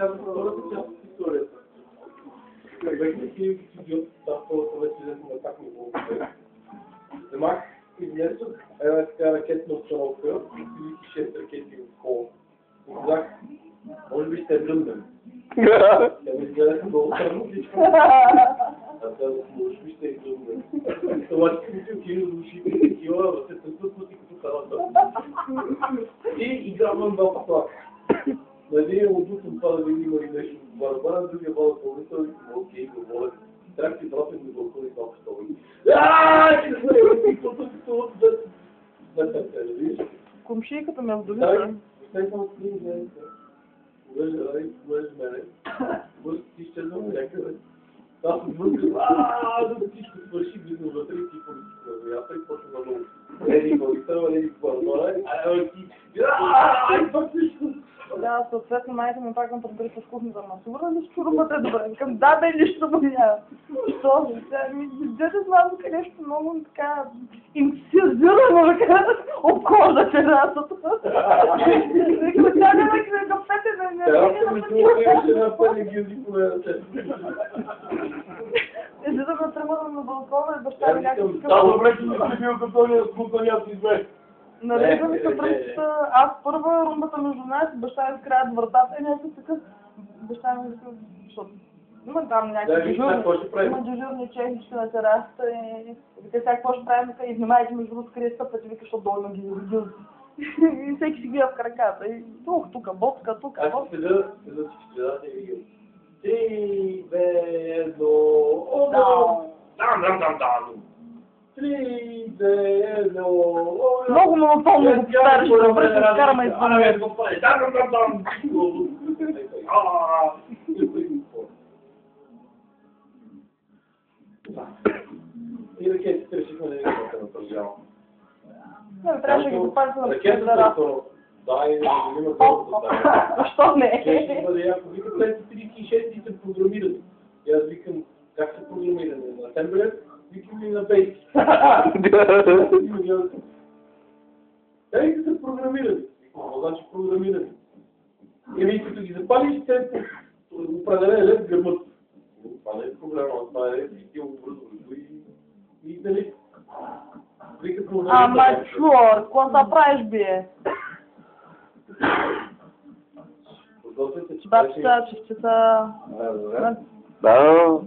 казах втората част от историята. Бехме си идиот, това вече взехме пак ми го вземах, изнесох една така ракетна установка и 6 ракети в холо. И казах, може би ще дръмнем. Тя ми изгледаха много търно всичко. Аз казах, може би ще дръмнем. Това ще ми отива до ушите и такива, се тръпват пъти като харата. И игравам два патлака. На един отдухвам това да видим има ли нещо в барабана, на другия бал изпълнител и казвам, окей, говоря. Трябва ти брат ми да балкони това пъстове. Комшийката ме вдовица. След това ти не гледаш мене, ти изчезвам някъде. Аз отвънка, да всичко свърши, влизам вътре и ти политика на вията и почва на много. Еди балитъра, еди барабана, пак всичко. Да, съответно майка ми пак ме подбери в кухнята, ама сигурно ли шурупът е добре? Викам, да, бе, нищо му няма. Що? Дете смазаха нещо много така инцизирано, от кожа терасата. Викам, тя не ме капете, не ще напълни гилди по една чест. Излизаме тръгваме на балкона и баща ми някакъв... Да, добре, че не си бил като ние смутани, аз избех. Нареждаме се пръстата, аз първа, румбата между нас, баща ми изкраят вратата и някакъв такъв... Баща ми вика, защото има там някакви дежурни чехички на терасата и вика сега какво ще правим, и внимайте между другото къде стъпвате, вика, защото долу има гилди. И всеки си гледа в краката и тук, ботка, тук, ботка. Аз седа си следата и видим. 3, 2, 1, дам. 3, 2, 1, много монотонно го повтаряш, добре се вкараме извън. Дам. И ракетите решихме да видим на пържава. Не, трябваше да ги допалите на пържара. Да, и да има това. Защо не? Ще бъде яко. Вика 536 и се програмират. И аз викам, как се програмиране? На Assembler? Викам и на Basic. Те са програмирани. Какво значи програмирани? И като ги запалиш, те определен лед гърмат. Това не е проблема, това е стил образовано и нали? Ама чур, какво да правиш, бе? Бабчета, чевчета... Да.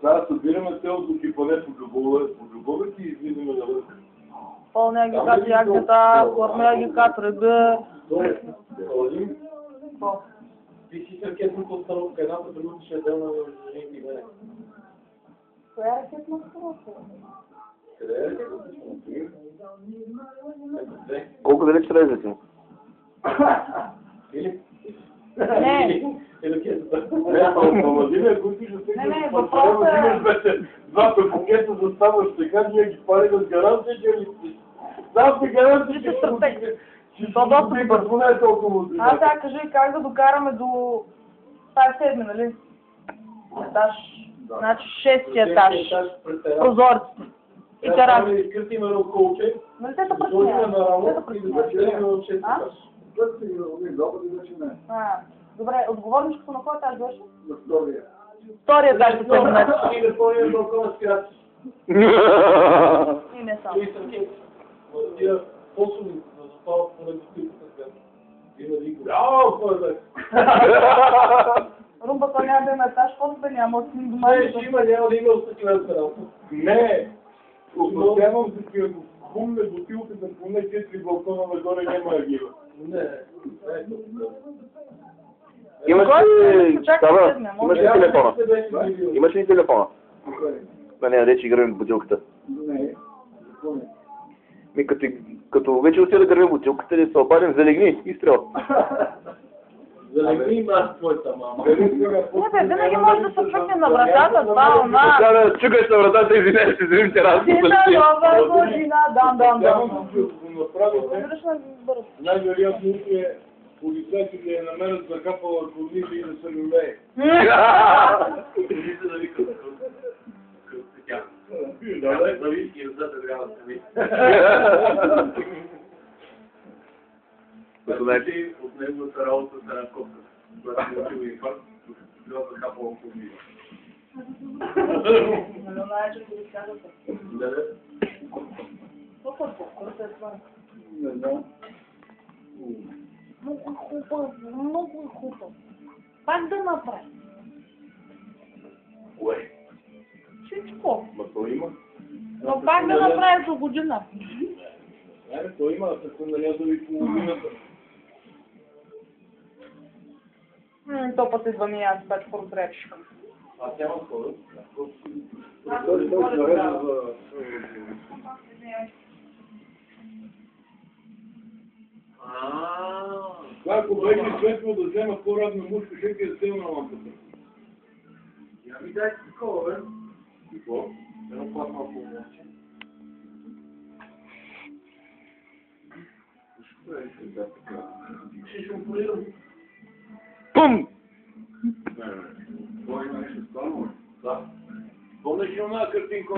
Сега събираме селото Хипане по Любовец и излизаме навън. Пълня ги кат ягнята, кормя ги кат ръга. Добре, ходим. Ти си с ракетната установка, едната другата ще е делна на жените и мене. Коя е ракетна установка? Къде е ракетната установка? Колко далеч лезете? Или? Не. Не, въпросът е... Два пакета заставаш така, ние ги парим с гаранция, да, с гаранция, че поне толкова. Сега кажи как да докараме до... Това е 7, нали? Етаж. Значи 6 етаж. Прозорците. И тераса. Изкъртим едно колче, нали те са сложим пръсня? на рамо и да зачерим в 6 етаж. Добре, отговорничкото на кой етаж беше? На втория. Втория етаж ще се отнесе. И да пълним балкона с крачи. И не само. И съм кек. Тия пособи на запалът по недостигната свят. И да ви голямо, кой е Румбата няма да има етаж, после няма от син дома. Не, ще има, няма да има остъклената работа. Не! Опасявам се, че ако хумне бутилката поне 4 балкона нагоре няма агива. Не. Имаш ли телефона? Имаш ли телефона? Да не, рече играем в бутилката. Не. Като вече отида да гърмим бутилката, ли се обадим, залегни и стрел. Залегни аз твоята мама. Не бе, винаги може да се чукне на вратата, това, она. Трябва да чукаш на вратата, извинявай, ще вземем тераса. Сина, нова година, дам. Най-вероятно е полицайите да намерят закапала корница и да се люлее. Полица да вика тя. Да ви и отзад трябва да се ви. Значи от неговата работа се разкопта. Нали знаеш, че го казвате. Какво е това? Не знам. Много хубаво, много хубаво. Пак да направи. Кое? Всичко. Ма то има. Но пак да направи до година. То има, да се нарязва и половината. То път идвам и аз пет портречка. Аз нямам хора. Той ще нарежда за... Ако беше светло да взема по-радна мушка, ще е цел на лампата. Я ми дай такова, бе. Какво? Едно платно по-мощи. Ще шумпулирам. Пум! Това има нещо станало. Да. Помниш ли оная картинка,